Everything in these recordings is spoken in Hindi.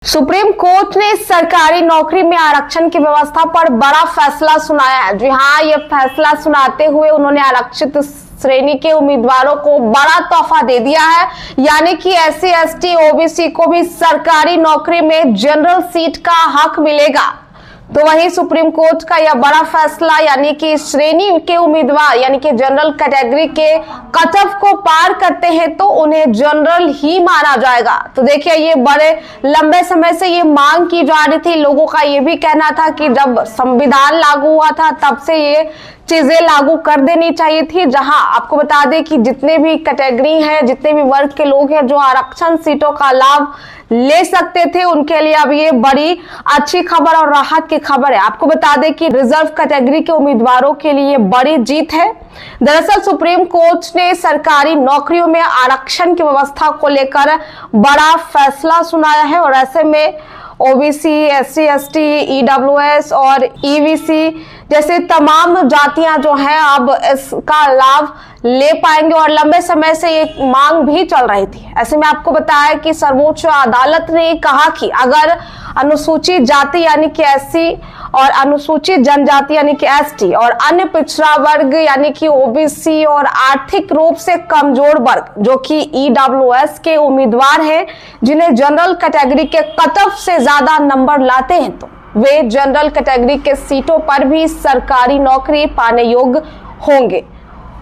सुप्रीम कोर्ट ने सरकारी नौकरी में आरक्षण की व्यवस्था पर बड़ा फैसला सुनाया है। जी हाँ, ये फैसला सुनाते हुए उन्होंने आरक्षित श्रेणी के उम्मीदवारों को बड़ा तोहफा दे दिया है, यानी कि SC ST OBC को भी सरकारी नौकरी में जनरल सीट का हक मिलेगा। तो वहीं सुप्रीम कोर्ट का यह बड़ा फैसला, यानी कि श्रेणी के उम्मीदवार यानी कि जनरल कैटेगरी के कट ऑफ को पार करते हैं तो उन्हें जनरल ही माना जाएगा। तो देखिए, ये बड़े लंबे समय से ये मांग की जा रही थी। लोगों का ये भी कहना था कि जब संविधान लागू हुआ था तब से ये चीजें लागू कर देनी चाहिए थी। जहां आपको बता दें कि जितने भी कैटेगरी हैं, जितने भी वर्ग के लोग हैं जो आरक्षण सीटों का लाभ ले सकते थे, उनके लिए अब ये बड़ी अच्छी खबर और राहत की खबर है। आपको बता दें कि रिजर्व कैटेगरी के उम्मीदवारों के लिए बड़ी जीत है। दरअसल सुप्रीम कोर्ट ने सरकारी नौकरियों में आरक्षण की व्यवस्था को लेकर बड़ा फैसला सुनाया है और ऐसे में OBC, SC ST, EWS और EBC जैसे तमाम जातियां जो हैं अब इसका लाभ ले पाएंगे और लंबे समय से ये मांग भी चल रही थी। ऐसे में आपको बताया कि सर्वोच्च अदालत ने कहा कि अगर अनुसूचित जाति यानी कि SC और अनुसूचित जनजाति यानी कि ST और अन्य पिछड़ा वर्ग यानी कि OBC और आर्थिक रूप से कमजोर वर्ग जो कि EWS के उम्मीदवार हैं, जिन्हें जनरल कैटेगरी के कट ऑफ से ज्यादा नंबर लाते हैं, तो वे जनरल कैटेगरी के सीटों पर भी सरकारी नौकरी पाने योग्य होंगे।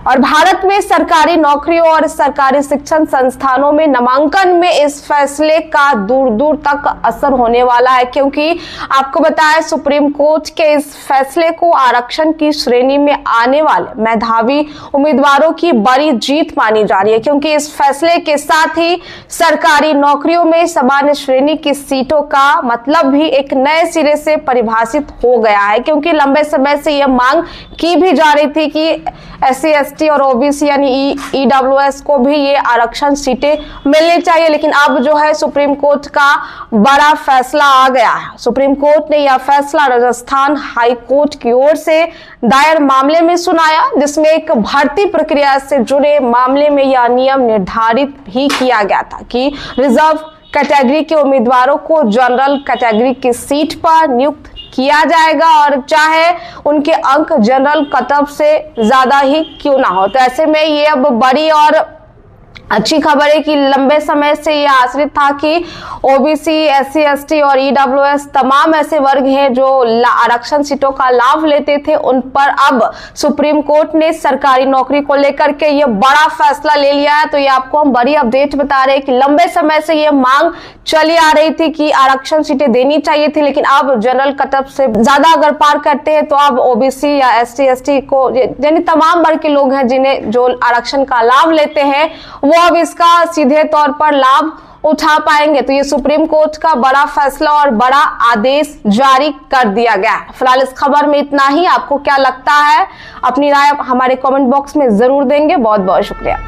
और भारत में सरकारी नौकरियों और सरकारी शिक्षण संस्थानों में नामांकन में इस फैसले का दूर दूर तक असर होने वाला है, क्योंकि आपको बताया सुप्रीम कोर्ट के इस फैसले को आरक्षण की श्रेणी में आने वाले मेधावी उम्मीदवारों की बड़ी जीत मानी जा रही है, क्योंकि इस फैसले के साथ ही सरकारी नौकरियों में सामान्य श्रेणी की सीटों का मतलब भी एक नए सिरे से परिभाषित हो गया है। क्योंकि लंबे समय से यह मांग की भी जा रही थी कि SC ST और OBC यानी EWS को भी ये आरक्षण सीटें मिलनी चाहिए, लेकिन अब जो है सुप्रीम कोर्ट का बड़ा फैसला आ गया है। सुप्रीम कोर्ट ने यह फैसला राजस्थान हाई कोर्ट की ओर से दायर मामले में सुनाया, जिसमें एक भर्ती प्रक्रिया से जुड़े मामले में यह नियम निर्धारित भी किया गया था कि रिजर्व कैटेगरी के उम्मीदवारों को जनरल कैटेगरी की सीट पर नियुक्त किया जाएगा, और चाहे उनके अंक जनरल कट ऑफ से ज्यादा ही क्यों ना हो। तो ऐसे में ये अब बड़ी और अच्छी खबर है कि लंबे समय से यह आश्रित था कि OBC, SC ST और EWS तमाम ऐसे वर्ग हैं जो आरक्षण सीटों का लाभ लेते थे, उन पर अब सुप्रीम कोर्ट ने सरकारी नौकरी को लेकर के ये बड़ा फैसला ले लिया है। तो ये आपको हम बड़ी अपडेट बता रहे हैं कि लंबे समय से ये मांग चली आ रही थी कि आरक्षण सीटें देनी चाहिए थी, लेकिन अब जनरल कट ऑफ से ज्यादा अगर पार करते हैं तो अब OBC या SC ST को, यानी तमाम वर्ग के लोग हैं जिन्हें जो आरक्षण का लाभ लेते हैं, वो अब इसका सीधे तौर पर लाभ उठा पाएंगे। तो ये सुप्रीम कोर्ट का बड़ा फैसला और बड़ा आदेश जारी कर दिया गया है। फिलहाल इस खबर में इतना ही। आपको क्या लगता है, अपनी राय हमारे कमेंट बॉक्स में जरूर देंगे। बहुत बहुत शुक्रिया।